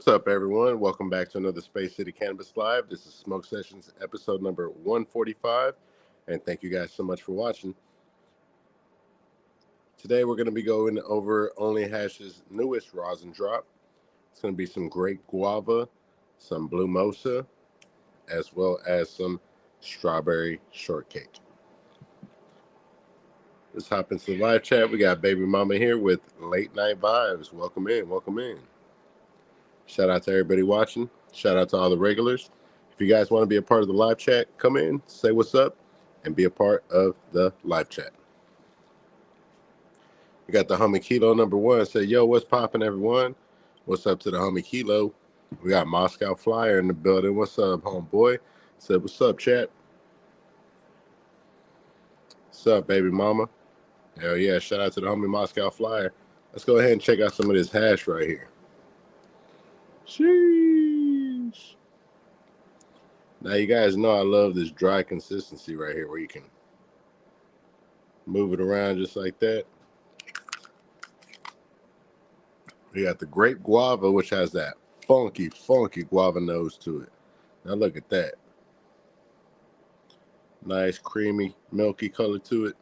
What's up, everyone? Welcome back to another Space City Cannabis Live. This is Smoke Sessions episode number 145, and thank you guys so much for watching. Today, we're going to be going over OnlyHash's newest rosin drop. It's going to be some grape guava, some blue mosa, as well as some strawberry shortcake. Let's hop into the live chat. We got Baby Mama here with Late Night Vibes. Welcome in, welcome in. Shout out to everybody watching. Shout out to all the regulars. If you guys want to be a part of the live chat, come in, say what's up, and be a part of the live chat. We got the homie Kilo number one. Say, yo, what's popping, everyone? What's up to the homie Kilo? We got Moscow Flyer in the building. What's up, homeboy? Said, what's up, chat? What's up, baby mama? Hell yeah, shout out to the homie Moscow Flyer. Let's go ahead and check out some of this hash right here. Sheesh. Now, you guys know I love this dry consistency right here where you can move it around just like that. We got the grape guava, which has that funky guava nose to it. Now, look at that. Nice, creamy, milky color to it.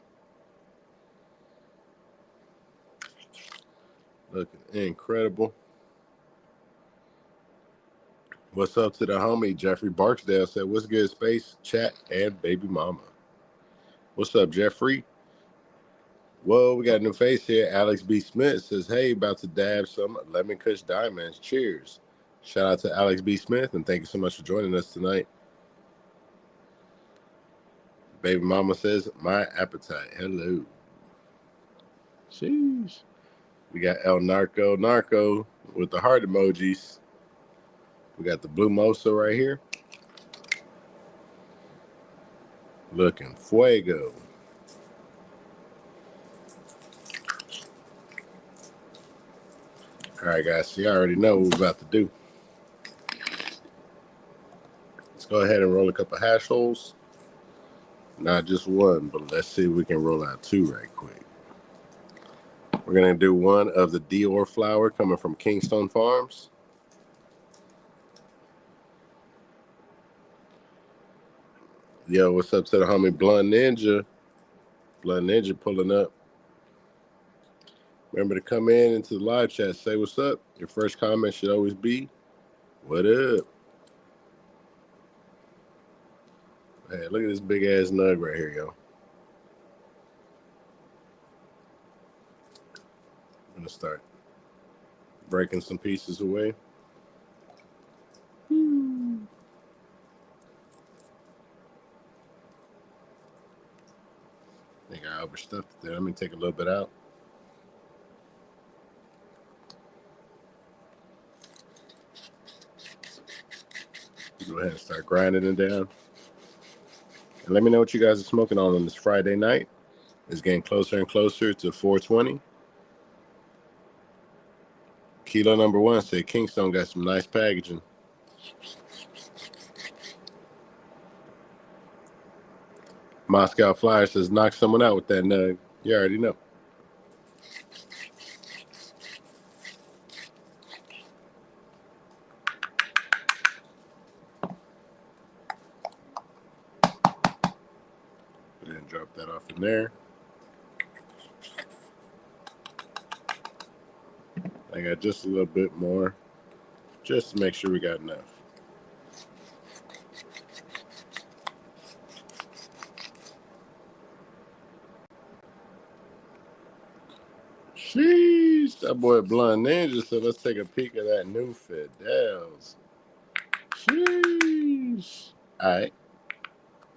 Looking incredible. What's up to the homie Jeffrey Barksdale? Said, what's good, space, chat, and baby mama? What's up, Jeffrey? Whoa, we got a new face here. Alex B. Smith says, hey, about to dab some Lemon Kush Diamonds. Cheers. Shout out to Alex B. Smith, and thank you so much for joining us tonight. Baby mama says, my appetite. Hello. Sheesh. We got El Narco with the heart emojis. We got the blue mosa right here. Looking fuego. All right, guys, so you already know what we're about to do. Let's go ahead and roll a couple hash holes. Not just one, but let's see if we can roll out two right quick. We're going to do one of the Dior flower coming from Kingstone Farms. Yo, what's up to the homie Blunt Ninja? Blunt Ninja pulling up. Remember to come in into the live chat, say what's up. Your first comment should always be, what up? Hey, look at this big ass nug right here, yo. I'm going to start breaking some pieces away. I think I overstuffed it there. Let me take a little bit out. Go ahead and start grinding it down. And let me know what you guys are smoking on this Friday night. It's getting closer and closer to 420. Kilo number one said Kingstone got some nice packaging. Moscow Flyer says knock someone out with that nug. You already know. Go ahead and drop that off in there. I got just a little bit more, just to make sure we got enough. Sheesh, that boy Blunt Ninja said, let's take a peek at that new Fidels. Sheesh. All right,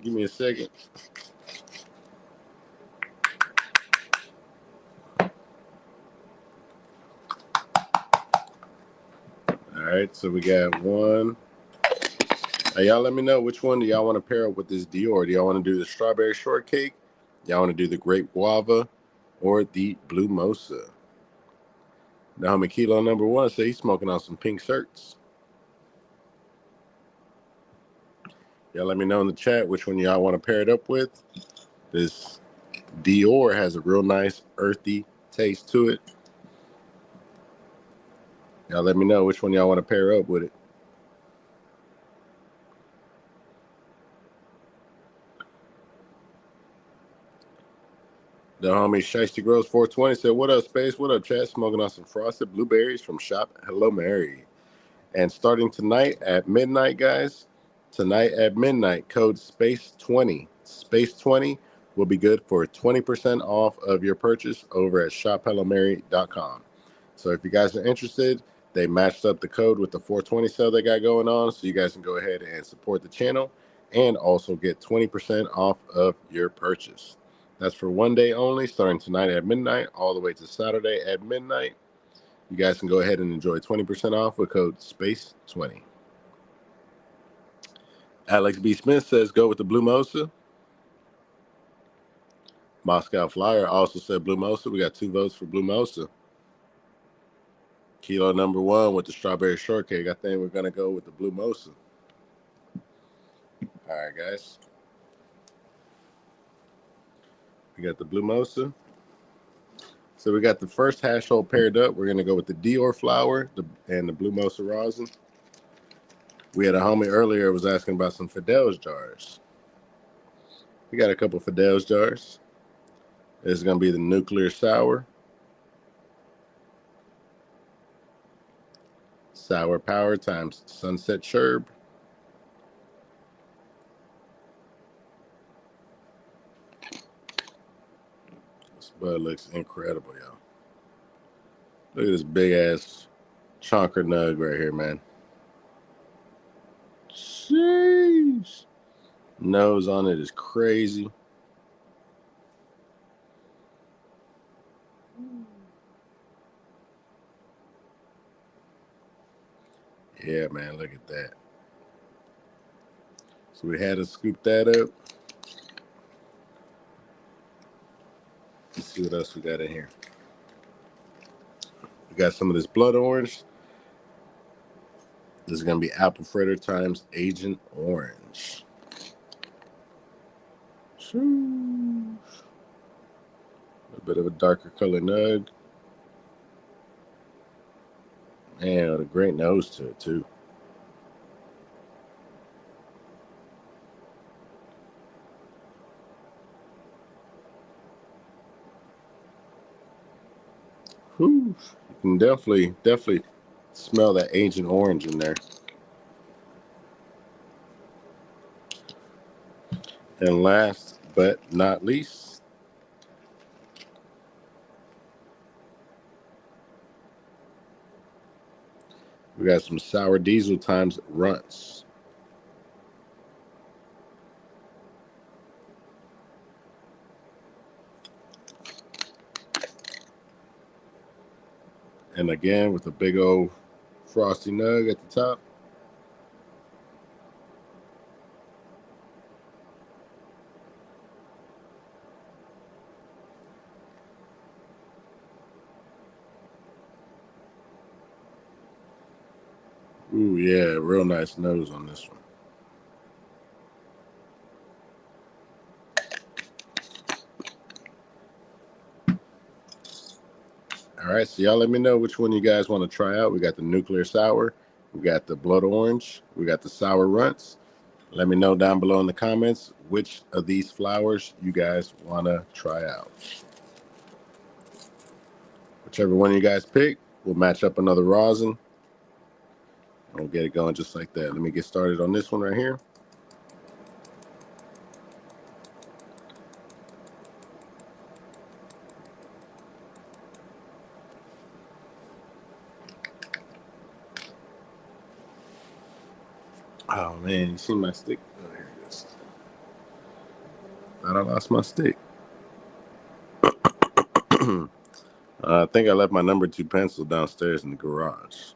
give me a second. All right, so we got one. Now, y'all let me know which one do y'all want to pair up with this Dior. Do y'all want to do the strawberry shortcake? Y'all want to do the grape guava or the blue mosa? Now, homie Kilo number one say he's smoking on some pink shirts. Y'all let me know in the chat which one y'all want to pair it up with. This Dior has a real nice earthy taste to it. Y'all let me know which one y'all want to pair up with it. The homie Shiesty Grows 420 said, "What up, Space? What up, chat? Smoking on some frosted blueberries from Shop Hello Mary. And starting tonight at midnight, guys, tonight at midnight, code SPACE20. SPACE20 will be good for 20% off of your purchase over at shophellomary.com. So if you guys are interested, they matched up the code with the 420 sale they got going on, so you guys can go ahead and support the channel and also get 20% off of your purchase. That's for one day only, starting tonight at midnight all the way to Saturday at midnight. You guys can go ahead and enjoy 20% off with code SPACE20. Alex B. Smith says, go with the Blue Mosa. Moscow Flyer also said Blue Mosa. We got 2 votes for Blue Mosa. Kilo number 1 with the strawberry shortcake. I think we're going to go with the Blue Mosa. All right, guys. We got the Blue Mosa. So we got the first hash hole paired up. We're going to go with the Dior flower and the Blue Mosa rosin. We had a homie earlier was asking about some Fidel's jars. We got a couple Fidel's jars. This is going to be the nuclear sour. Sour Power times Sunset Sherb. This bud looks incredible, y'all. Look at this big ass chonker nug right here, man. Jeez. Nose on it is crazy. Yeah, man, look at that. So we had to scoop that up. Let's see what else we got in here. We got some of this blood orange. This is going to be apple fritter times Agent Orange. A bit of a darker color nug. Man, with a great nose to it, too. Whew. You can definitely smell that Agent Orange in there. And last but not least, we got some sour diesel times Runts. And again, with a big old frosty nug at the top. Ooh, yeah, real nice nose on this one. All right, so y'all let me know which one you guys want to try out. We got the nuclear sour, we got the blood orange, we got the sour Runts. Let me know down below in the comments which of these flowers you guys want to try out. Whichever one you guys pick, we'll match up another rosin. We'll get it going just like that. Let me get started on this one right here. Oh man, you see my stick? Oh, here it is. Thought I lost my stick. I think I left my number 2 pencil downstairs in the garage.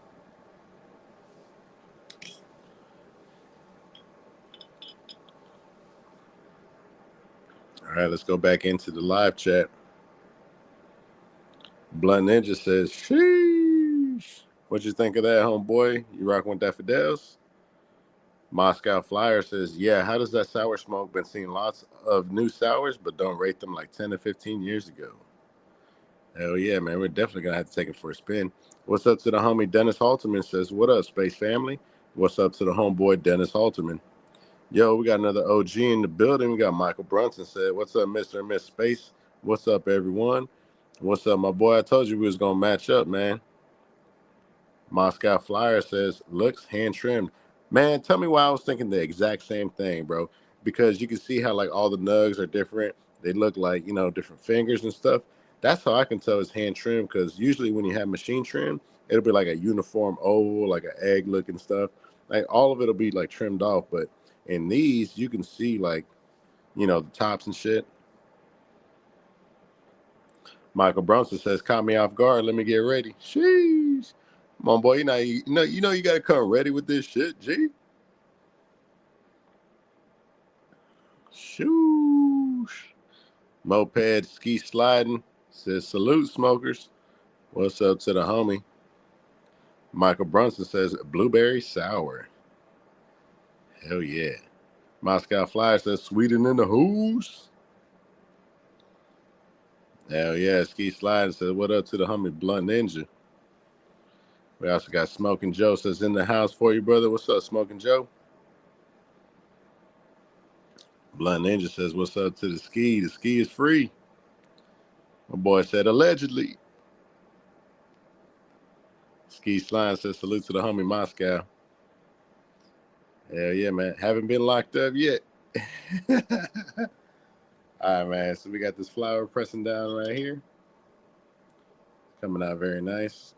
All right, let's go back into the live chat. Blunt Ninja says, sheesh. What you think of that, homeboy? You rocking with that Fidel's? Moscow Flyer says, yeah, how does that sour smoke? Been seeing lots of new sours, but don't rate them like 10 to 15 years ago. Hell yeah, man. We're definitely going to have to take it for a spin. What's up to the homie Dennis Halterman? Says, what up, Space Family? What's up to the homeboy Dennis Halterman? Yo, we got another OG in the building. We got Michael Brunson said, what's up, Mr. and Miss Space? What's up, everyone? What's up, my boy? I told you we was going to match up, man. Moscow Flyer says, looks hand trimmed. Man, tell me why I was thinking the exact same thing, bro. Because you can see how like all the nugs are different. They look like, different fingers and stuff. That's how I can tell it's hand trimmed, because usually when you have machine trim, it'll be like a uniform oval, like an egg looking stuff. Like all of it'll be like trimmed off. But in these, you can see like, the tops and shit. Michael Bronson says, caught me off guard. Let me get ready. Sheesh. Come on, boy. You gotta come ready with this shit, G. Shoosh. Moped ski sliding says, salute, smokers. What's up to the homie? Michael Brunson says, blueberry sour. Hell yeah. Moscow Flyer says, Sweden in the who's. Hell yeah. Ski sliding says, what up to the homie Blunt Ninja? We also got Smoking Joe says, in the house for you, brother. What's up, Smoking Joe? Blunt Ninja says, what's up to the ski? The ski is free. My boy said, allegedly. Ski Slime says, salute to the homie Moscow. Hell yeah, man. Haven't been locked up yet. All right, man. So we got this flower pressing down right here. Coming out very nice.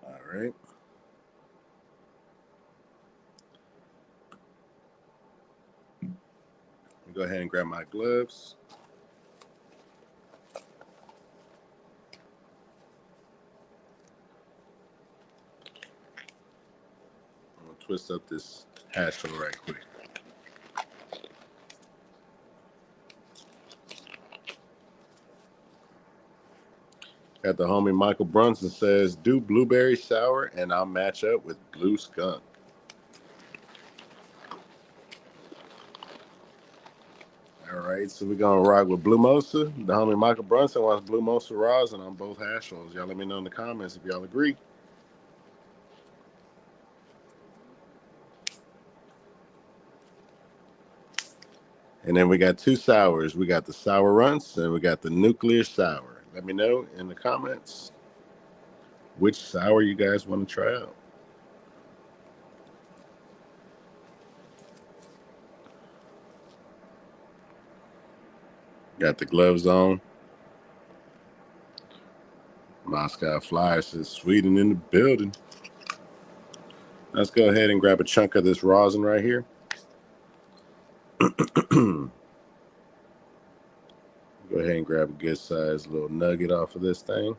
All right. Go ahead and grab my gloves. I'm going to twist up this hash tool right quick. Got the homie Michael Brunson says, do blueberry sour and I'll match up with blue skunk. All right, so we're going to rock with Blue Mosa. The homie Michael Brunson wants Blue Mosa rosin on both hash rolls. Y'all let me know in the comments if y'all agree. And then we got two sours. We got the Sour Runts and we got the Nuclear Sour. Let me know in the comments which sour you guys want to try out. Got the gloves on. Moscow Flyer says, Sweden in the building. Let's go ahead and grab a chunk of this rosin right here. Go ahead and grab a good sized little nugget off of this thing.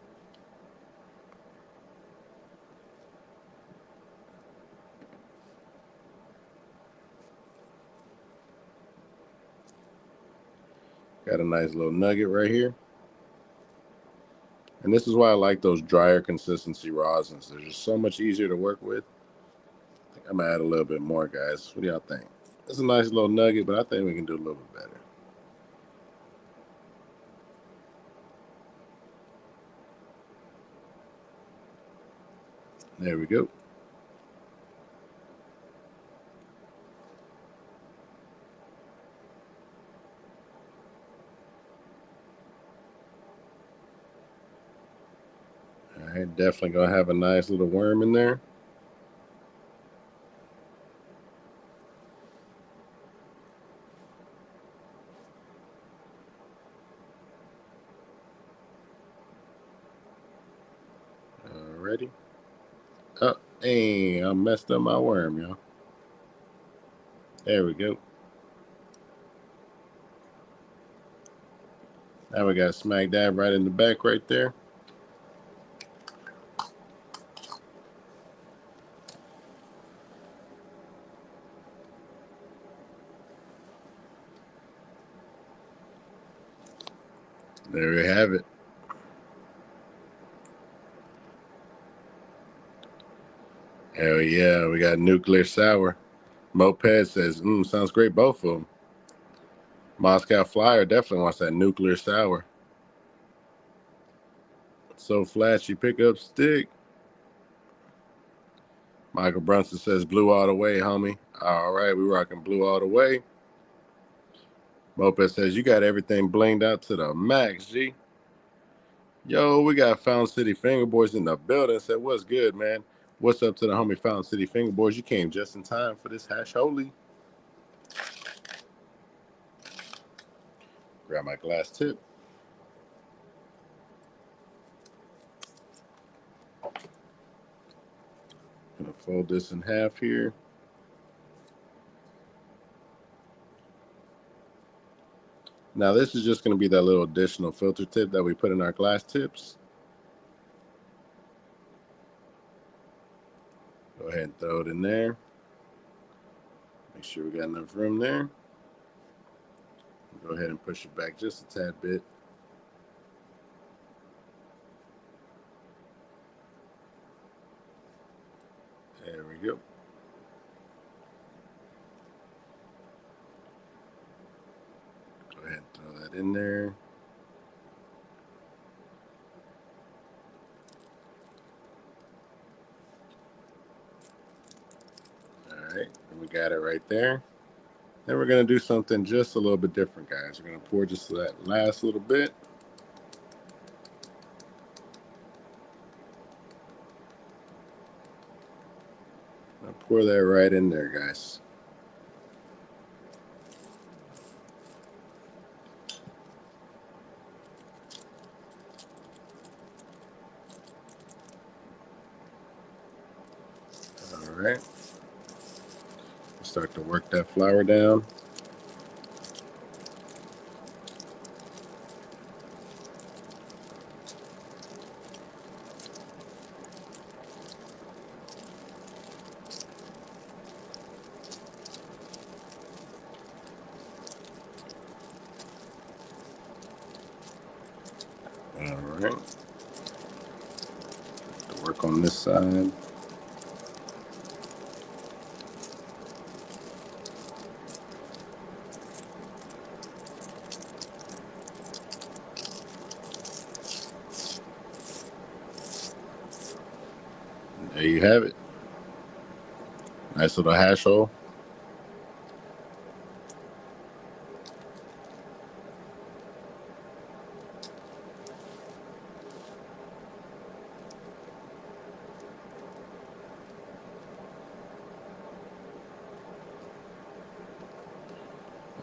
Got a nice little nugget right here. And this is why I like those drier consistency rosins. They're just so much easier to work with. I think I'm going to add a little bit more, guys. What do y'all think? It's a nice little nugget, but I think we can do a little bit better. There we go. All right, definitely going to have a nice little worm in there. Alrighty. Oh, hey, I messed up my worm, y'all. There we go. Now we got smack dab right in the back right there. There we have it. Hell yeah, we got Nuclear Sour. Moped says, sounds great, both of them. Moscow Flyer definitely wants that nuclear sour. So flashy pickup stick. Michael Brunson says blue all the way, homie. All right, we rocking blue all the way. Moped says you got everything blinged out to the max, G. Yo, we got Fountain City Fingerboards in the building. Said, what's good, man? What's up to the homie Fountain City Fingerboards? You came just in time for this hash holy. Grab my glass tip. Gonna fold this in half here. Now this is just gonna be that little additional filter tip that we put in our glass tips. Go ahead and throw it in there. Make sure we got enough room there. Go ahead and push it back just a tad bit. There we go. Go ahead and throw that in there. All right, and we got it right there. Then we're going to do something just a little bit different, guys. We're going to pour just that last little bit. I'll pour that right in there, guys. All right. Start to work that flour down. All right. To work on this side. There you have it. Nice little hash hole.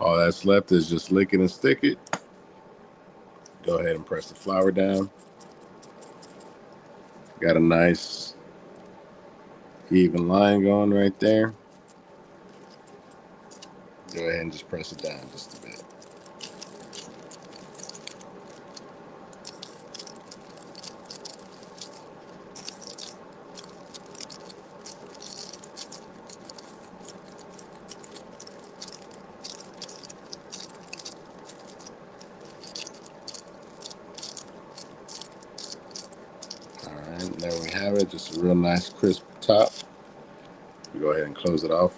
All that's left is just lick it and stick it. Go ahead and press the flour down. Got a nice even line going right there. Go ahead and just press it down just a bit. All right, there we have it. Just a real nice crisp top. We go ahead and close it off.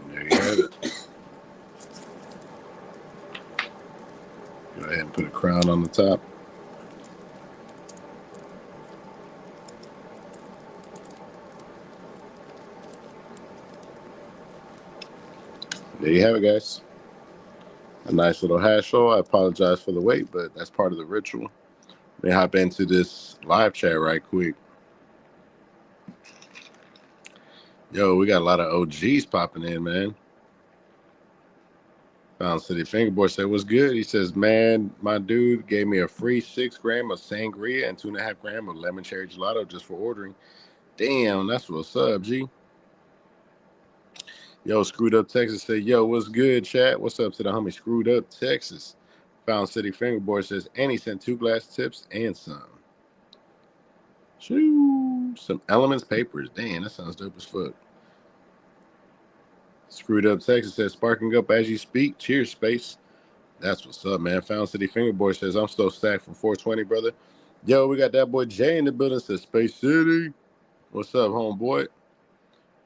There you have it. Go ahead and put a crown on the top. There you have it, guys. A nice little hash roll. I apologize for the wait, but that's part of the ritual. Let me hop into this live chat right quick. Yo, we got a lot of OGs popping in, man. Found City Fingerboard said, what's good? He says, man, my dude gave me a free 6 gram of sangria and 2.5 grams of lemon cherry gelato just for ordering. Damn, that's what's up, G. Yo, Screwed Up Texas said, yo, what's good, chat? What's up to the homie Screwed Up Texas? Found City Fingerboard says, and he sent 2 glass tips and some. Shoo. Some Elements papers. Damn, that sounds dope as fuck. Screwed Up Texas says, sparking up as you speak. Cheers, Space. That's what's up, man. Found City Fingerboard says, I'm still stacked from 420, brother. Yo, we got that boy Jay in the building. Says, Space City. What's up, homeboy?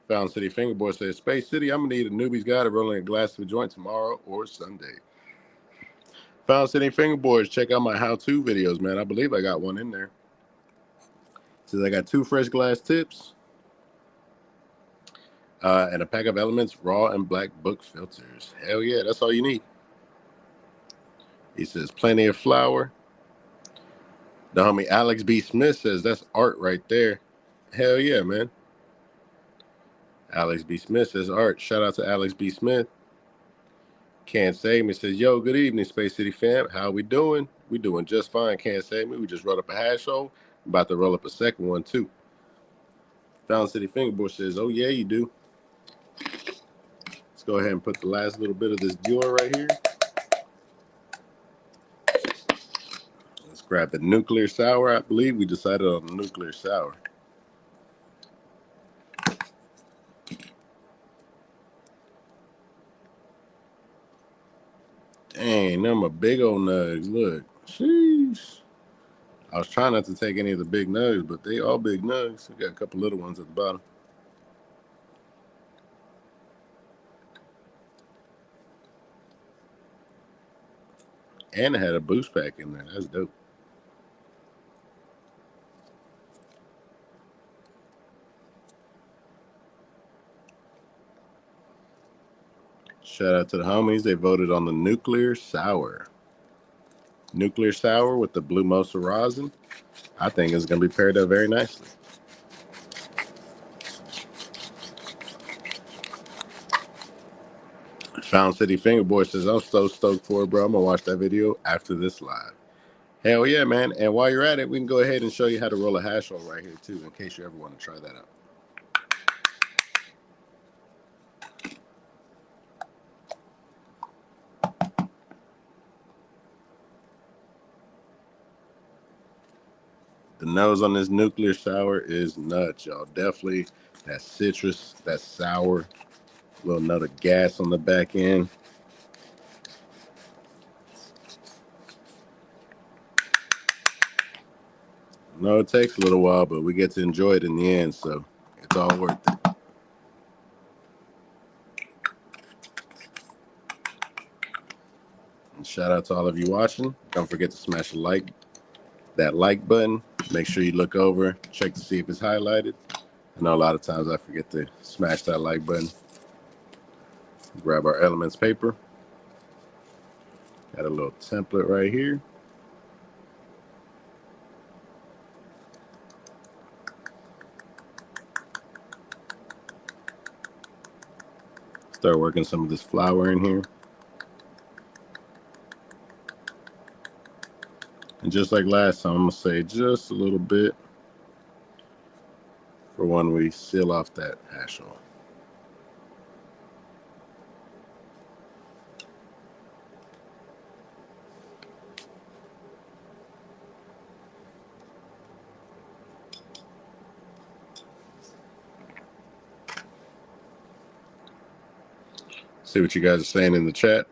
Found City Fingerboard says, Space City, I'm going to need a newbie's guy to roll in a glass of a joint tomorrow or Sunday. Found City Fingerboards, check out my how-to videos, man. I believe I got one in there. Says I got 2 fresh glass tips and a pack of Elements raw and black book filters. Hell yeah, that's all you need. He says plenty of flour. The homie Alex B. Smith says that's art right there. Hell yeah, man. Alex B. Smith says art. Shout out to Alex B. Smith. Can't Save Me says, yo, good evening, Space City fam. How we doing? We doing just fine, Can't Save Me. We just rolled up a hash hole. About to roll up a second one, too. Found City Fingerboard says, oh, yeah, you do. Let's go ahead and put the last little bit of this joint right here. Let's grab the nuclear sour. I believe we decided on the nuclear sour. Dang, them are big old nugs. Look. Sheesh. I was trying not to take any of the big nugs, but they all big nugs. We got a couple little ones at the bottom. And it had a boost pack in there. That's dope. Shout out to the homies. They voted on the nuclear sour. Nuclear sour with the blue mosa rosin. I think it's going to be paired up very nicely. Found City Fingerboard says, I'm so stoked for it, bro. I'm going to watch that video after this live. Hell yeah, man. And while you're at it, we can go ahead and show you how to roll a hash roll right here, too, in case you ever want to try that out. The nose on this nuclear sour is nuts, y'all. Definitely that citrus, that sour, little nut of gas on the back end. No, it takes a little while, but we get to enjoy it in the end, so it's all worth it. And shout out to all of you watching. Don't forget to smash that like button. Make sure you look over, check to see if it's highlighted. I know a lot of times I forget to smash that like button. Grab our Elements paper. Got a little template right here. Start working some of this flour in here. And just like last time, I'm going to say just a little bit for when we seal off that hash roll. See what you guys are saying in the chat.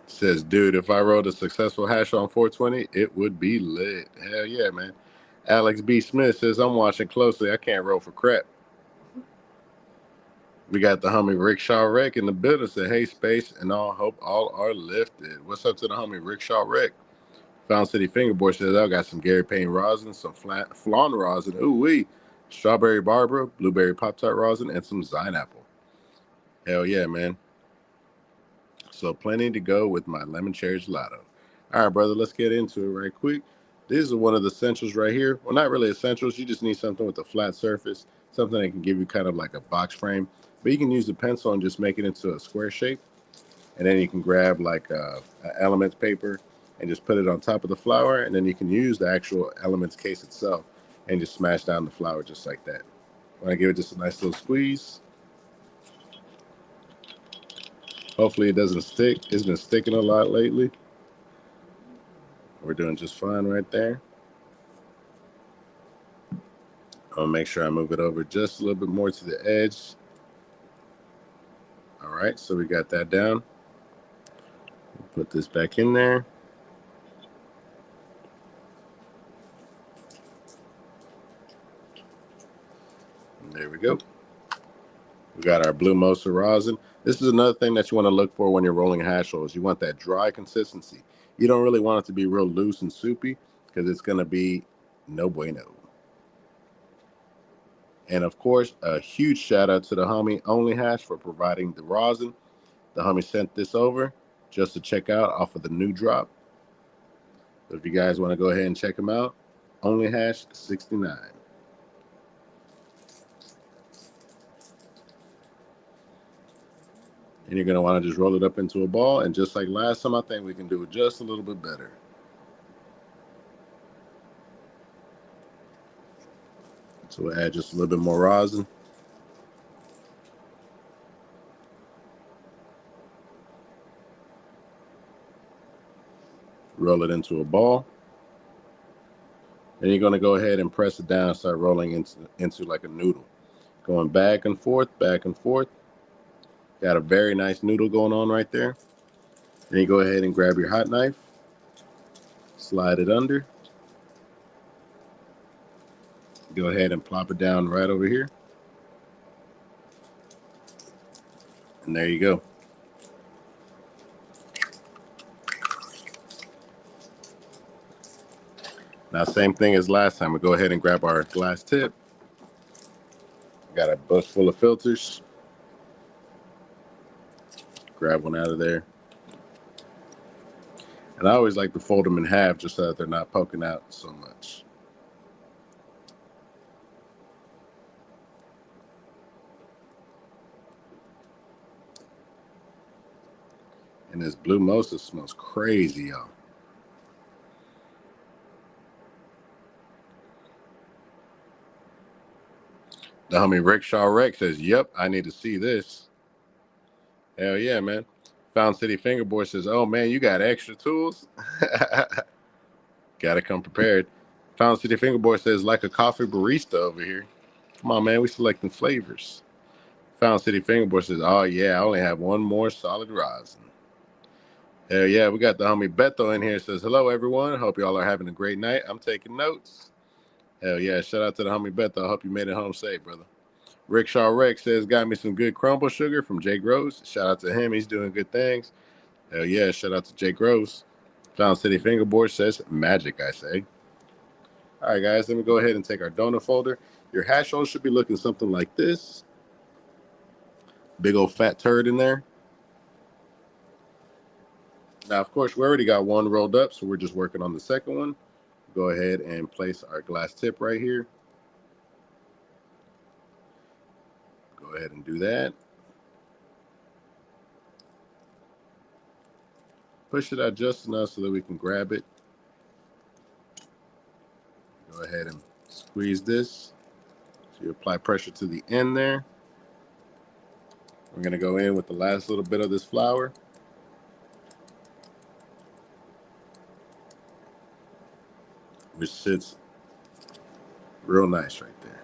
Says, dude, if I wrote a successful hash on 420, it would be lit. Hell yeah, man. Alex B. Smith says, I'm watching closely. I can't roll for crap. We got the homie Rickshaw Wreck in the building. Said, hey, Space, and all hope all are lifted. What's up to the homie Rickshaw Wreck? Found City Fingerboard says, I got some Gary Payne rosin, some flan rosin, ooh-wee, strawberry Barbara, blueberry Pop-Tart rosin, and some Zine Apple. Hell yeah, man. So plenty to go with my lemon cherry gelato. All right, brother, let's get into it right quick. These are one of the essentials right here. Well, not really essentials. You just need something with a flat surface, something that can give you kind of like a box frame. But you can use the pencil and just make it into a square shape. And then you can grab like a Elements paper and just put it on top of the flour. And then you can use the actual Elements case itself and just smash down the flour just like that. Want to give it just a nice little squeeze. Hopefully it doesn't stick. It's been sticking a lot lately. We're doing just fine right there. I'll make sure I move it over just a little bit more to the edge. All right, so we got that down. Put this back in there. And there we go. We got our blue mosa rosin. This is another thing that you want to look for when you're rolling hash rolls. You want that dry consistency. You don't really want it to be real loose and soupy because it's going to be no bueno. And of course, a huge shout out to the homie OnlyHash for providing the rosin. The homie sent this over just to check out off of the new drop. So if you guys want to go ahead and check them out, OnlyHash 69. And you're going to want to just roll it up into a ball. And just like last time, I think we can do it just a little bit better. So we'll add just a little bit more rosin. Roll it into a ball. And you're going to go ahead and press it down and start rolling into like a noodle. Going back and forth, back and forth. Got a very nice noodle going on right there. Then you go ahead and grab your hot knife. Slide it under. Go ahead and plop it down right over here. And there you go. Now, same thing as last time. We go ahead and grab our glass tip. Got a bush full of filters. Grab one out of there. And I always like to fold them in half just so that they're not poking out so much. And this blue mosa smells crazy, y'all. The homie Rickshaw Rex says, yep, I need to see this. Hell yeah, man. Found City Fingerboard says, oh man, you got extra tools? Gotta come prepared. Found City Fingerboard says, like a coffee barista over here. Come on, man, we selecting flavors. Found City Fingerboard says, oh yeah, I only have one more solid rosin. Hell yeah, we got the homie Beto in here. Says, hello everyone. Hope y'all are having a great night. I'm taking notes. Hell yeah, shout out to the homie Beto. I hope you made it home safe, brother. Rickshaw Rex says, got me some good crumble sugar from Jake Rose. Shout out to him. He's doing good things. Hell yeah, shout out to Jake Rose. Found City Fingerboard says, magic, I say. All right, guys, let me go ahead and take our donut folder. Your hash roll should be looking something like this. Big old fat turd in there. Now, of course, we already got one rolled up, so we're just working on the second one. Go ahead and place our glass tip right here. Go ahead and do that. Push it out just enough so that we can grab it. Go ahead and squeeze this. So you apply pressure to the end there. We're going to go in with the last little bit of this flour. Which sits real nice right there.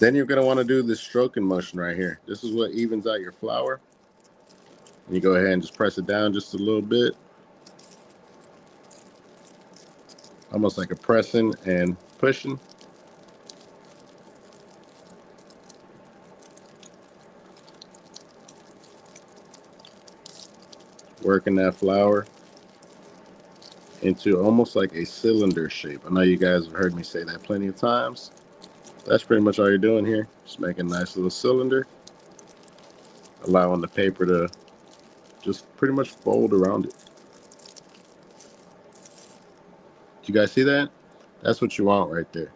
Then you're going to want to do this stroking motion right here. This is what evens out your flour. And you go ahead and just press it down just a little bit. Almost like a pressing and pushing. Working that flour into almost like a cylinder shape. I know you guys have heard me say that plenty of times. That's pretty much all you're doing here. Just making a nice little cylinder. Allowing the paper to just pretty much fold around it. You guys see that? That's what you want right there.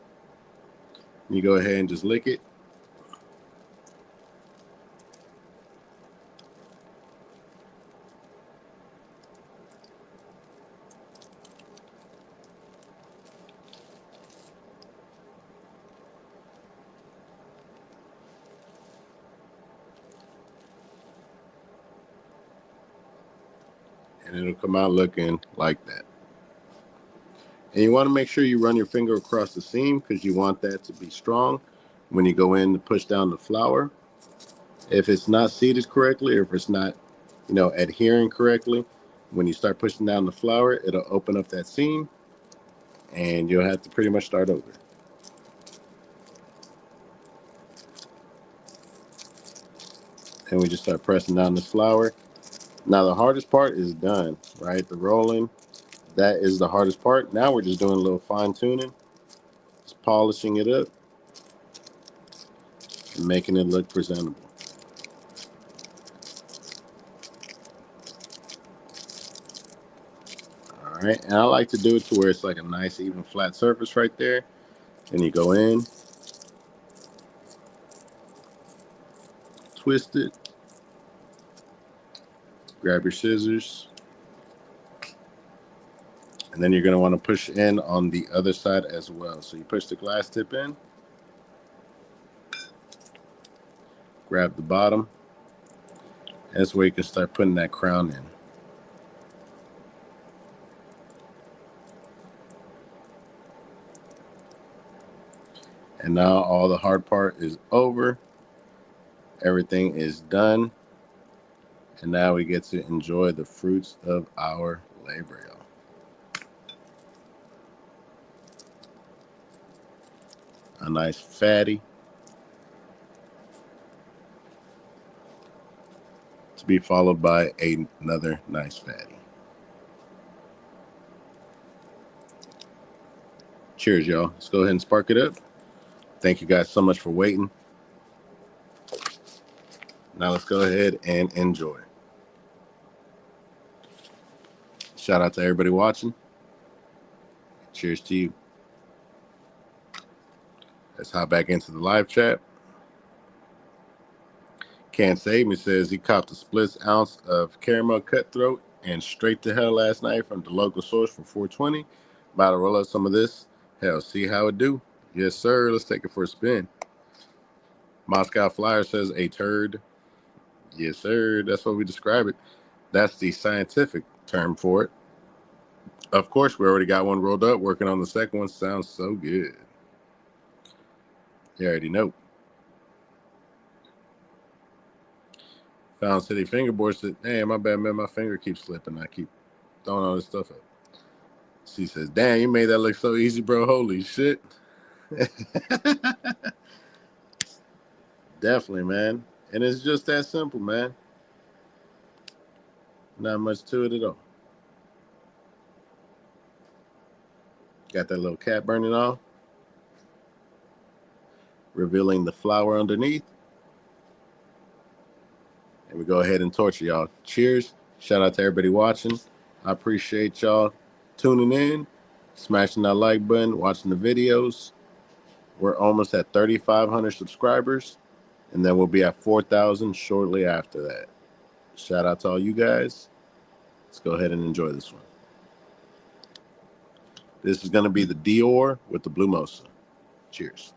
You go ahead and just lick it. and it'll come out looking like that. And you want to make sure you run your finger across the seam because you want that to be strong when you go in to push down the flour. If it's not seated correctly, or if it's not, adhering correctly, when you start pushing down the flour, it'll open up that seam and you'll have to pretty much start over. And we just start pressing down this flour. Now the hardest part is done, right? The rolling, that is the hardest part. Now we're just doing a little fine tuning, just polishing it up and making it look presentable. All right, and I like to do it to where it's like a nice even flat surface right there. And you go in, twist it, grab your scissors, and then you're going to want to push in on the other side as well. So you push the glass tip in, grab the bottom, and that's where you can start putting that crown in. And now all the hard part is over. Everything is done. And now we get to enjoy the fruits of our labor, y'all. A nice fatty to be followed by another nice fatty. Cheers, y'all. Let's go ahead and spark it up. Thank you guys so much for waiting. Now let's go ahead and enjoy. Shout out to everybody watching. Cheers to you. Let's hop back into the live chat. Can't Save Me says he copped a split ounce of caramel cutthroat and straight to hell last night from the local source for $4.20. About to roll up some of this. Hell, see how it do. Yes, sir. Let's take it for a spin. Moscow Flyer says a turd. Yes, sir. That's what we describe it. That's the scientific term for it. Of course, we already got one rolled up. Working on the second one. Sounds so good. You already know. Found City Fingerboard said, "Damn, my bad, man. My finger keeps slipping. I keep throwing all this stuff up." She says, "Damn, you made that look so easy, bro. Holy shit." Definitely, man. And it's just that simple, man. Not much to it at all. Got that little cap burning off, revealing the flour underneath. And we go ahead and torture y'all. Cheers. Shout out to everybody watching. I appreciate y'all tuning in, smashing that like button, watching the videos. We're almost at 3,500 subscribers, and then we'll be at 4,000 shortly after that. Shout out to all you guys. Let's go ahead and enjoy this one. This is going to be the Dior with the Blue Mosa. Cheers.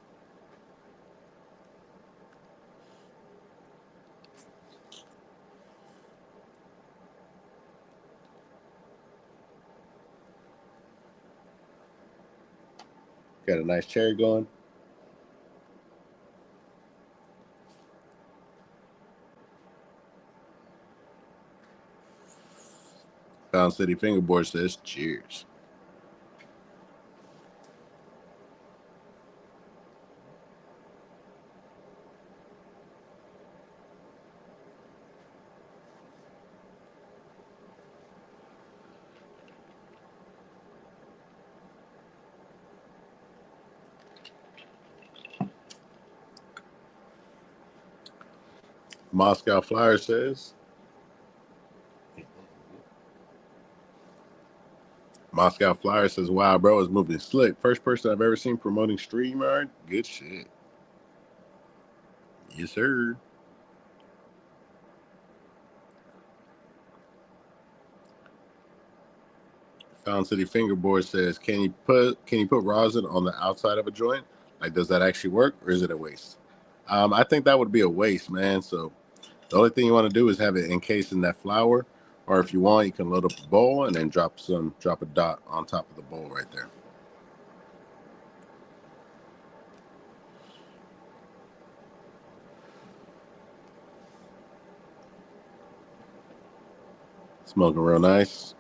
Got a nice cherry going. Found City Fingerboard says cheers. Moscow Flyer says. Moscow Flyer says, "Wow, bro, is moving slick. First person I've ever seen promoting StreamYard. Good shit." Yes, sir. Found City Fingerboard says, "Can you put rosin on the outside of a joint? Like, does that actually work, or is it a waste?" I think that would be a waste, man. So the only thing you want to do is have it encased in that flour Or if you want, you can load up a bowl and then drop a dot on top of the bowl right there. Smoking real nice.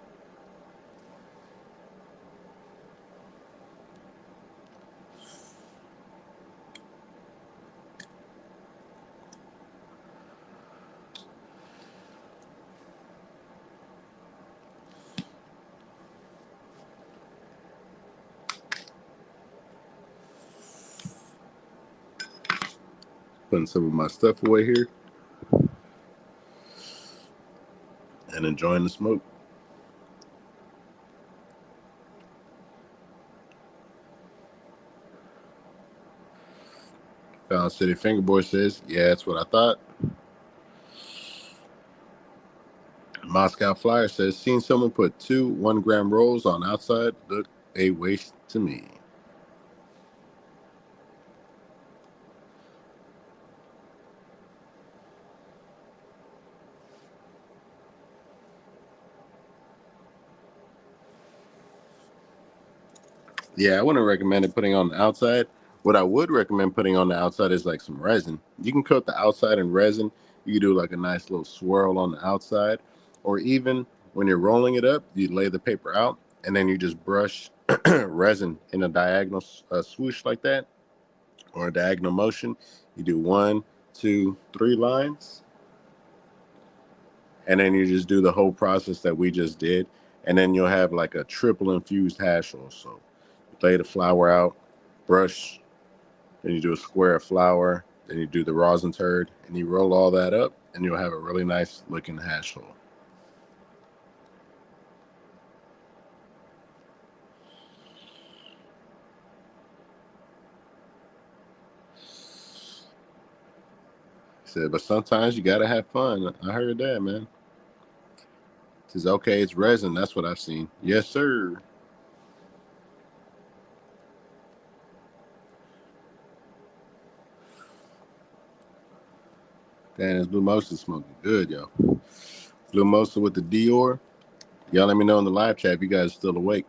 Putting some of my stuff away here and enjoying the smoke. Found City Fingerboard says, yeah, that's what I thought. Moscow Flyer says, seen someone put 2 1-gram rolls on outside. Look a waste to me. Yeah, I wouldn't recommend it putting on the outside. What I would recommend putting on the outside is like some resin. You can coat the outside in resin. You can do like a nice little swirl on the outside. Or even when you're rolling it up, you lay the paper out and then you just brush resin in a diagonal swoosh like that, or a diagonal motion. You do 1, 2, 3 lines. And then you just do the whole process that we just did. And then you'll have like a triple infused hash roll. So you lay the flour out, brush, then you do a square of flour, then you do the rosin turd, and you roll all that up, and you'll have a really nice looking hash roll. He said, but sometimes you gotta have fun. I heard that, man. He says, okay, it's resin. That's what I've seen. Yes, sir. Damn, this Blue Mosa smoking good, yo. Blue Mosa with the Dior. Y'all let me know in the live chat if you guys are still awake.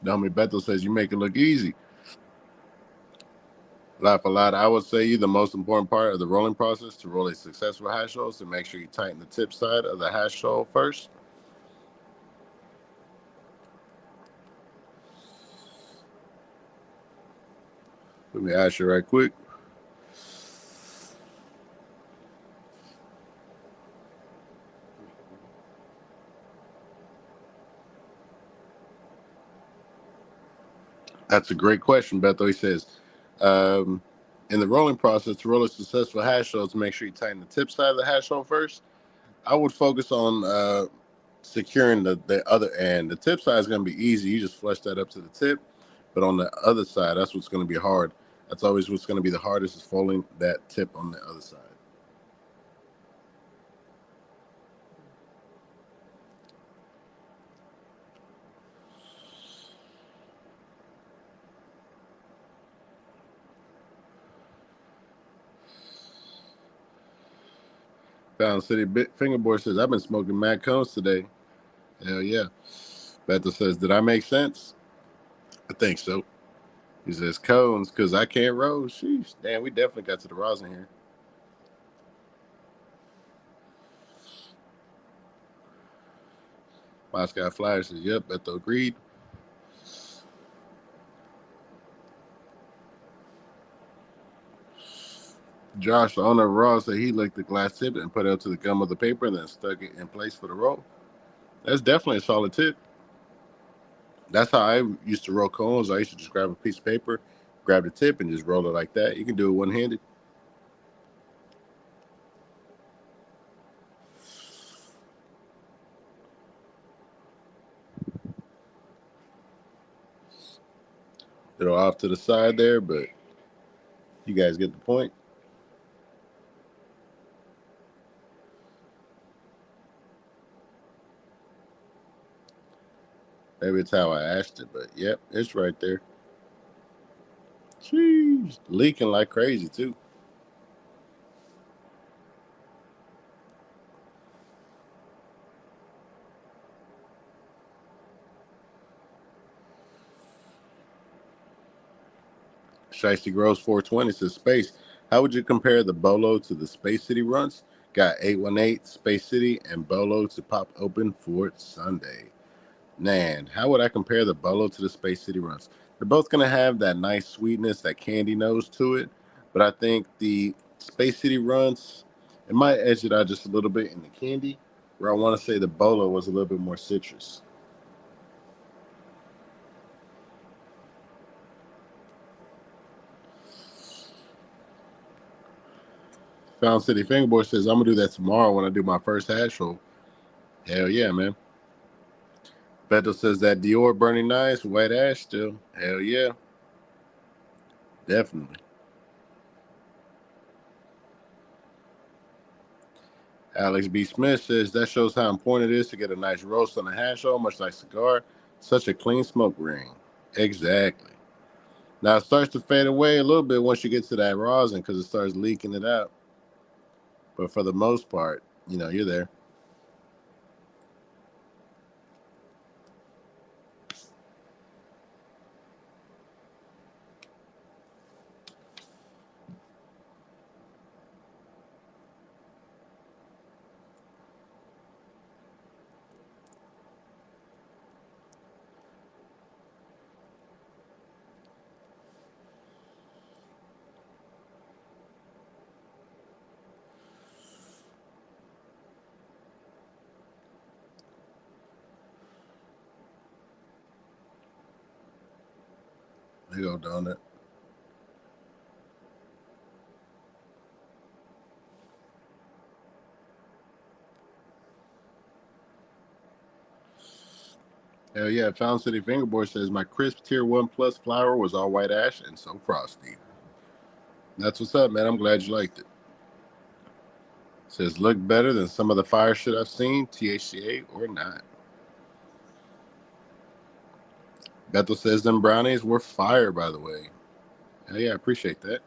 Domi Bethel says you make it look easy. Laugh a lot. I would say the most important part of the rolling process to roll a successful hash roll is to make sure you tighten the tip side of the hash roll first. Let me ask you right quick. That's a great question, Beto. He says, in the rolling process, to roll a successful hash roll, to make sure you tighten the tip side of the hash roll first, I would focus on securing the other end. The tip side is going to be easy. You just flush that up to the tip. But on the other side, that's what's going to be hard. That's always what's going to be the hardest, is folding that tip on the other side. Found City Fingerboard says, I've been smoking mad cones today. Hell yeah. Beto says, did I make sense? I think so. He says, cones, because I can't roll. Sheesh. Damn, we definitely got to the rosin here. Moscow Flyer says, yep, Beto agreed. Josh, the owner of Raw, said he licked the glass tip and put it up to the gum of the paper and then stuck it in place for the roll. That's definitely a solid tip. That's how I used to roll cones. I used to just grab a piece of paper, grab the tip, and just roll it like that. You can do it one-handed. little off to the side there, but you guys get the point. Maybe it's how I asked it, but yep, it's right there. Jeez, leaking like crazy too. Shiesty Gross 420 says Space. How would you compare the Bolo to the Space City runs? Got 818 Space City and Bolo to pop open for Sunday. Man, how would I compare the Bolo to the Space City runs? They're both going to have that nice sweetness, that candy nose to it. But I think the Space City runs, it might edge it out just a little bit in the candy, where I want to say the Bolo was a little bit more citrus. Found City Fingerboard says, I'm going to do that tomorrow when I do my first hash roll. Hell yeah, man. Beto says that Dior burning nice, white ash still. Hell yeah. Definitely. Alex B. Smith says that shows how important it is to get a nice roast on a hash roll, much like cigar. Such a clean smoke ring. Exactly. Now it starts to fade away a little bit once you get to that rosin because it starts leaking it out. But for the most part, you're there. There you go, donut. Hell yeah, Found City Fingerboard says my crisp tier 1 plus flour was all white ash and so frosty. That's what's up, man. I'm glad you liked it. Says look better than some of the fire shit I've seen, THCA or not. Bethel says them brownies were fire, by the way. Hell yeah, I appreciate that.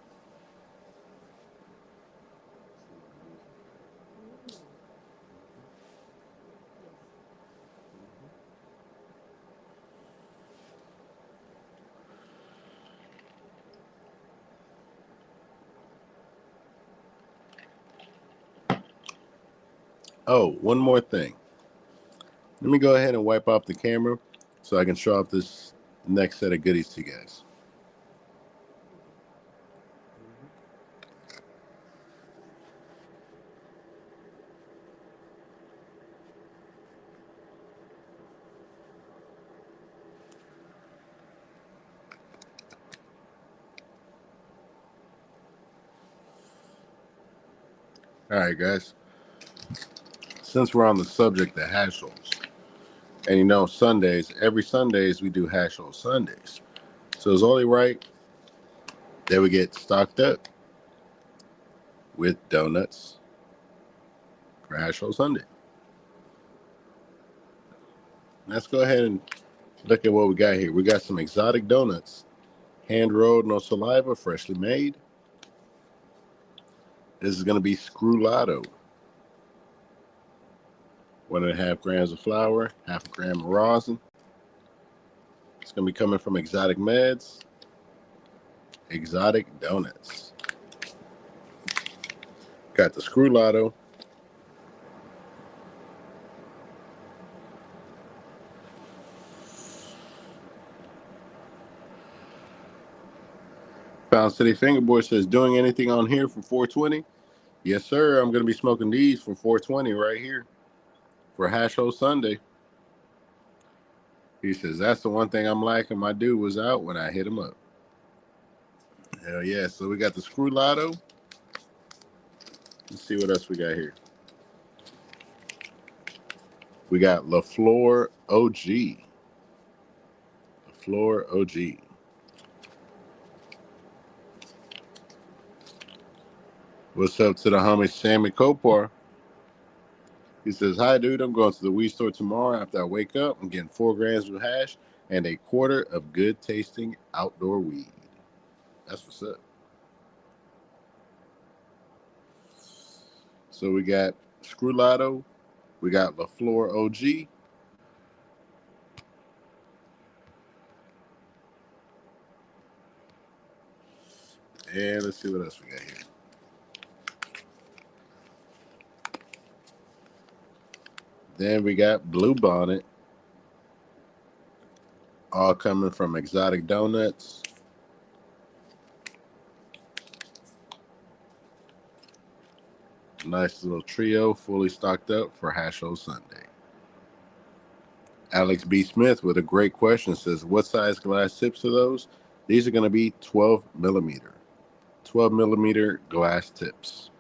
Oh, one more thing. Let me go ahead and wipe off the camera so I can show off this next set of goodies to you guys. All right, guys. Since we're on the subject of hash rolls, and Sundays, every Sundays we do hash roll Sundays. So it's only right that we get stocked up with donuts for hash roll Sunday. Let's go ahead and look at what we got here. We got some exotic donuts, hand rolled, no saliva, freshly made. This is going to be Screwlato. 1.5 grams of flour, half a gram of rosin. It's going to be coming from Exotic Meds, Exotic Donuts. Got the Screwlato. Found City Fingerboard says, doing anything on here for 420? Yes, sir. I'm going to be smoking these for 420 right here for Hash Roll Sunday. He says, that's the one thing I'm liking. My dude was out when I hit him up. Hell yeah. So we got the Screwlato. Let's see what else we got here. We got LaFleur OG. LaFleur OG. What's up to the homie Sammy Kopar? He says, hi, dude. I'm going to the weed store tomorrow after I wake up. I'm getting 4 grams of hash and a quarter of good tasting outdoor weed. That's what's up. So we got Screwlotto. We got LaFleur OG. And let's see what else we got here. Then we got Blue Bonnet. All coming from Exotic Donuts. Nice little trio, fully stocked up for Hash O Sunday. Alex B. Smith with a great question says, what size glass tips are those? These are going to be 12 millimeter. 12 millimeter glass tips.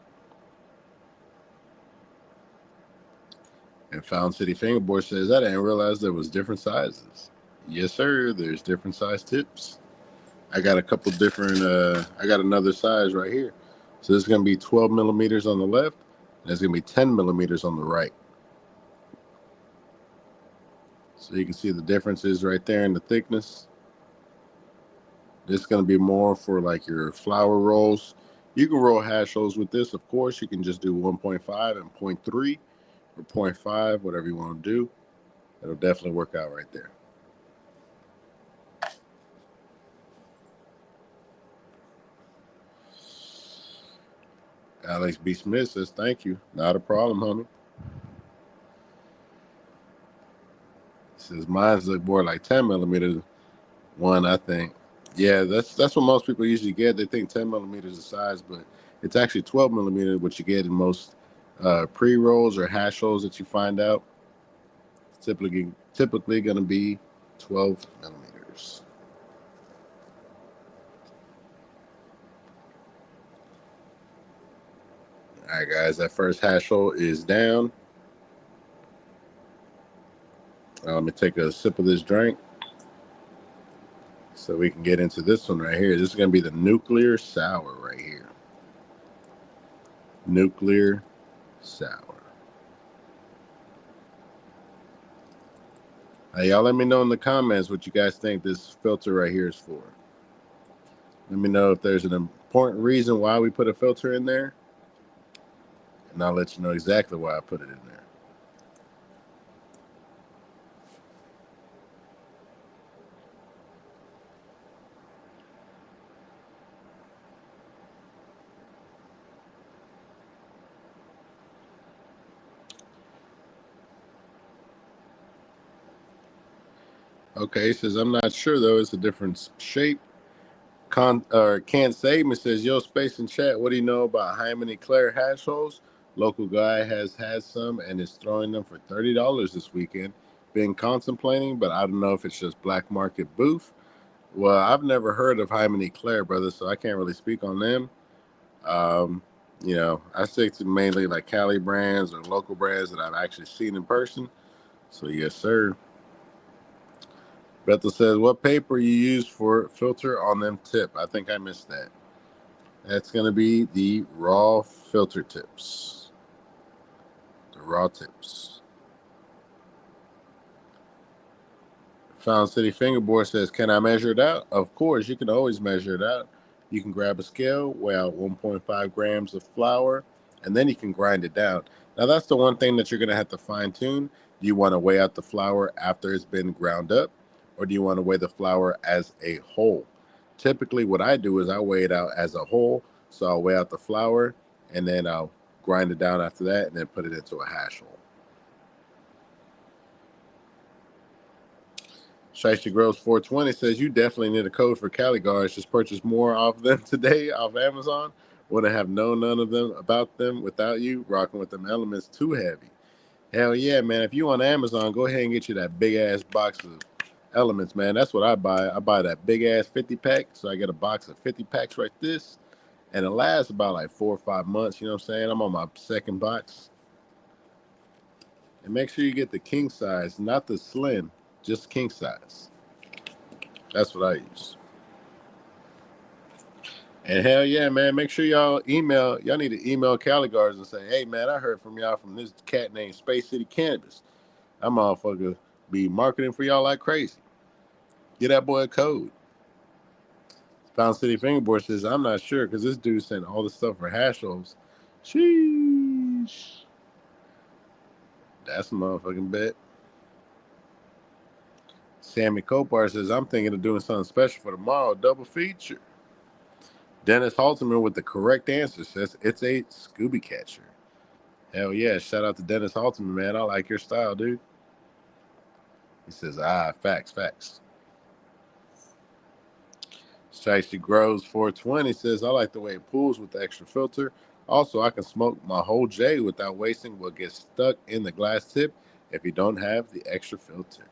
And Found City Fingerboard says, I didn't realize there was different sizes. Yes, sir. There's different size tips. I got a couple different, I got another size right here. So this is going to be 12 millimeters on the left, and it's going to be 10 millimeters on the right. So you can see the differences right there in the thickness. This is going to be more for like your flower rolls. You can roll hash rolls with this, of course. You can just do 1.5 and 0.3 or 0.5, whatever you want to do. It'll definitely work out right there. Alex B. Smith says, thank you. Not a problem, homie. He says, mine's look more like 10 millimeter one, I think. Yeah, that's what most people usually get. They think 10 millimeters is the size, but it's actually 12 millimeter, which you get in most pre-rolls or hash rolls that you find out. It's typically going to be 12 millimeters. All right, guys, that first hash roll is down. Let me take a sip of this drink so we can get into this one right here. This is going to be the Nuclear Sour right here. Nuclear Sour. Hey, y'all let me know in the comments what you guys think this filter right here is for. Let me know if there's an important reason why we put a filter in there, and I'll let you know exactly why I put it in there. Okay, he says, I'm not sure though. It's a different shape. Can't save me says, yo, space and chat. What do you know about Hyman Claire hash holes? Local guy has had some and is throwing them for $30 this weekend. Been contemplating, but I don't know if it's just black market booth. Well, I've never heard of Hyman Claire, brother, so I can't really speak on them. I stick to mainly like Cali brands or local brands that I've actually seen in person. So yes, sir. Bethel says, what paper you use for filter on them tip? I think I missed that. That's going to be the raw filter tips. The raw tips. Found City Fingerboard says, can I measure it out? Of course, you can always measure it out. You can grab a scale, weigh out 1.5 grams of flour, and then you can grind it down. Now, that's the one thing that you're going to have to fine tune. Do you want to weigh out the flour after it's been ground up, or do you want to weigh the flour as a whole? Typically, what I do is I weigh it out as a whole. So I'll weigh out the flour, and then I'll grind it down after that, and then put it into a hash roll. Shiesty Grows 420 says, you definitely need a code for Cali guards. Just purchase more off them today off Amazon. Wouldn't have known none of them about them without you. Rocking with them elements too heavy. Hell yeah, man. If you on Amazon, go ahead and get you that big ass box of elements, man. That's what I buy. I buy that big ass 50 pack. So I get a box of 50 packs like this. And it lasts about like 4 or 5 months. You know what I'm saying? I'm on my second box. And make sure you get the king size, not the slim, just king size. That's what I use. And hell yeah, man, make sure y'all need to email Cali Guards and say, hey man, I heard from y'all from this cat named Space City Cannabis. That motherfucker be marketing for y'all like crazy. Get that boy a code. Found City Fingerboard says, I'm not sure because this dude sent all the stuff for hash rolls. Sheesh. That's a motherfucking bet. Sammy Copar says, I'm thinking of doing something special for tomorrow. Double feature. Dennis Halterman with the correct answer says, it's a Scooby Catcher. Hell yeah. Shout out to Dennis Halterman, man. I like your style, dude. He says, facts. Shiesty Grows 420 says, I like the way it pulls with the extra filter. Also, I can smoke my whole J without wasting what gets stuck in the glass tip if you don't have the extra filter.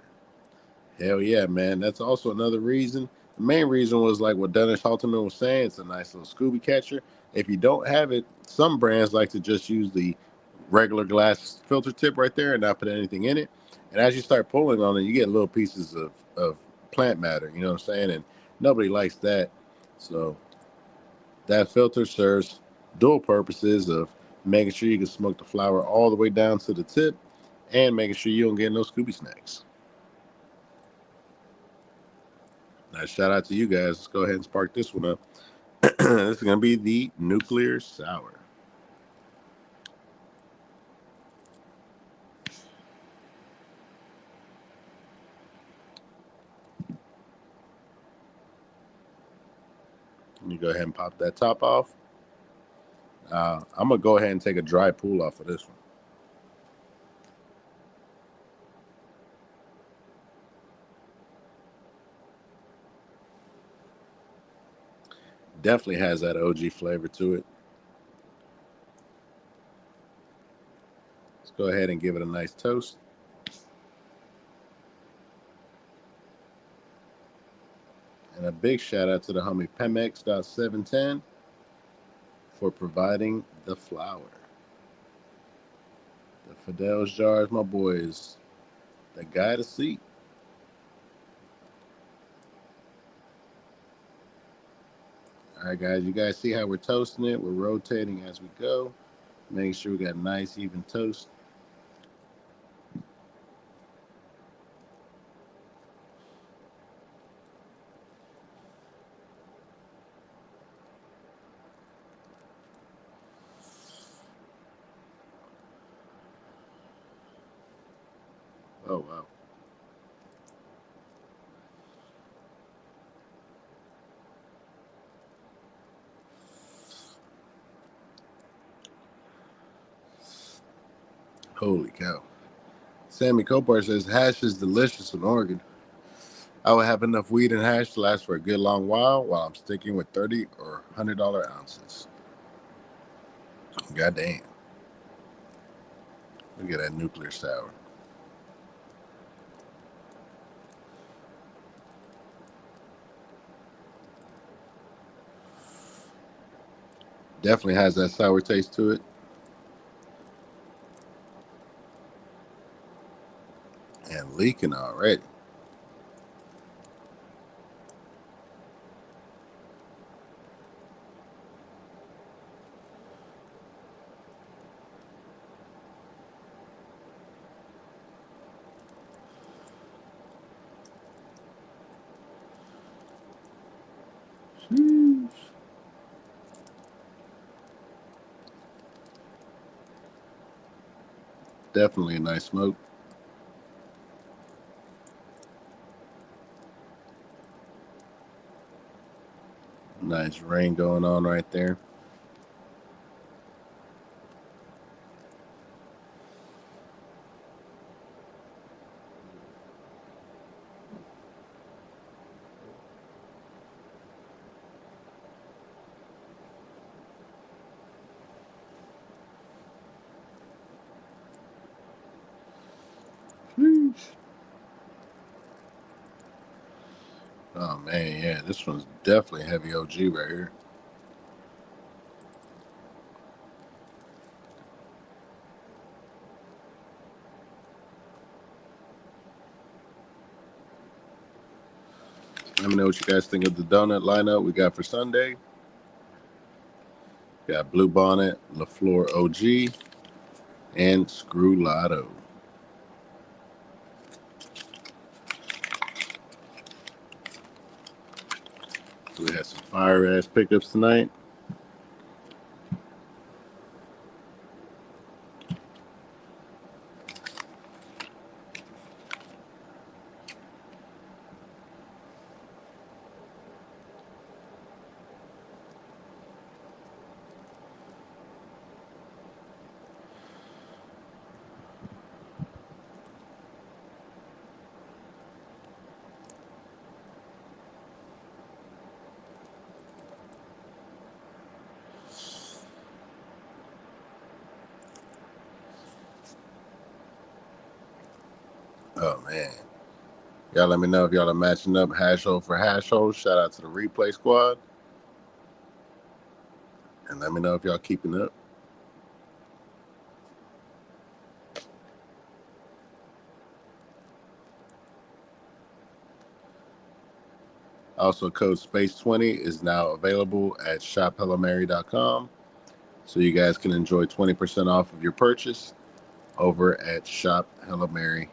Hell yeah, man. That's also another reason. The main reason was like what Dennis Halterman was saying. It's a nice little Scooby catcher. If you don't have it, some brands like to just use the regular glass filter tip right there and not put anything in it. And as you start pulling on it, you get little pieces of plant matter. You know what I'm saying? And nobody likes that. So that filter serves dual purposes of making sure you can smoke the flower all the way down to the tip and making sure you don't get no Scooby snacks. Nice shout out to you guys. Let's go ahead and spark this one up. This is going to be the Nuclear Sour. You go ahead and pop that top off. I'm going to go ahead and take a dry pull off of this one. Definitely has that OG flavor to it. Let's go ahead and give it a nice toast. And a big shout out to the homie Pemex.710 for providing the flour. The Fidel's jars, my boys. The guy to see. All right, guys. You guys see how we're toasting it? We're rotating as we go. Making sure we got nice, even toast. Oh, wow. Holy cow. Sammy Copar says, hash is delicious in Oregon. I would have enough weed and hash to last for a good long while I'm sticking with $30 or $100 ounces. God damn. Look at that nuclear sour. Definitely has that sour taste to it. And leaking already. Sheesh. Definitely a nice smoke. Nice rain going on right there. Sheesh. Oh man, yeah, this one's definitely heavy OG right here. Let me know what you guys think of the donut lineup we got for Sunday. Got Blue Bonnet, LaFleur OG, and Screw Lotto. So we had some fire ass pickups tonight. Oh man. Y'all let me know if y'all are matching up hash hole for hash hole. Shout out to the replay squad. And let me know if y'all keeping up. Also, code SPACE20 is now available at shophellomary.com. So you guys can enjoy 20% off of your purchase over at shophellomary.com.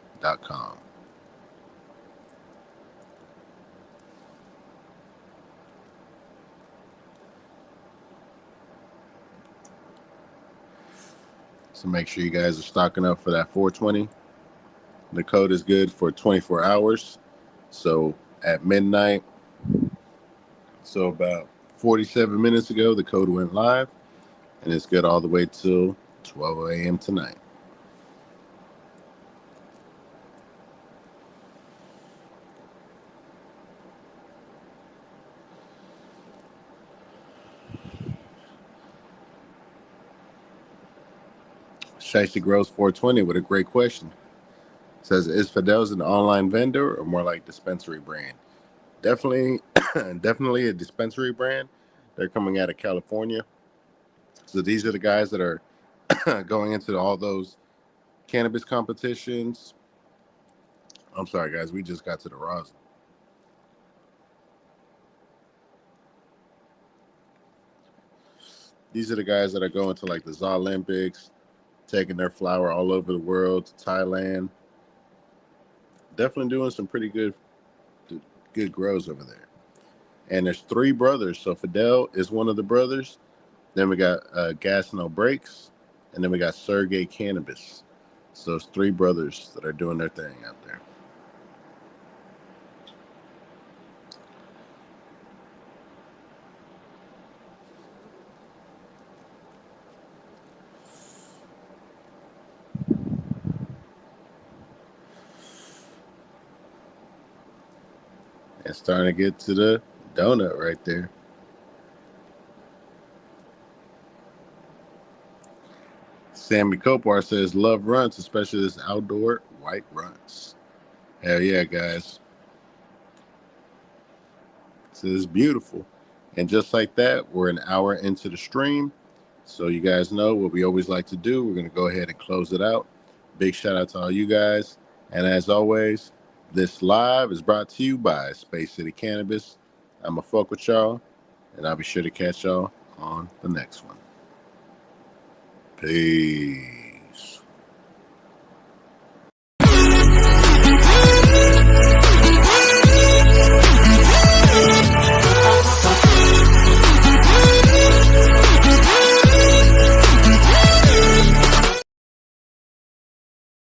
So make sure you guys are stocking up for that 420. The code is good for 24 hours. So at midnight, so about 47 minutes ago, the code went live, and it's good all the way till 12 a.m. tonight. Shiesty Grows 420 with a great question. It says, is Fidel's an online vendor or more like dispensary brand? Definitely, definitely a dispensary brand. They're coming out of California. So these are the guys that are going into all those cannabis competitions. I'm sorry, guys. We just got to the rosin. These are the guys that are going to like the Olympics, taking their flower all over the world to Thailand. Definitely doing some pretty good grows over there. And there's three brothers. So Fidel is one of the brothers. Then we got Gas No Breaks, and then we got Sergey Cannabis. So it's three brothers that are doing their thing out there. And starting to get to the donut right there. Sammy Kopar says, love runts, especially this outdoor white runts. Hell yeah, guys. So it's beautiful. And just like that, we're an hour into the stream. So you guys know what we always like to do. We're going to go ahead and close it out. Big shout out to all you guys. And as always, this live is brought to you by Space City Cannabis. I'm going to fuck with y'all, and I'll be sure to catch y'all on the next one. Peace.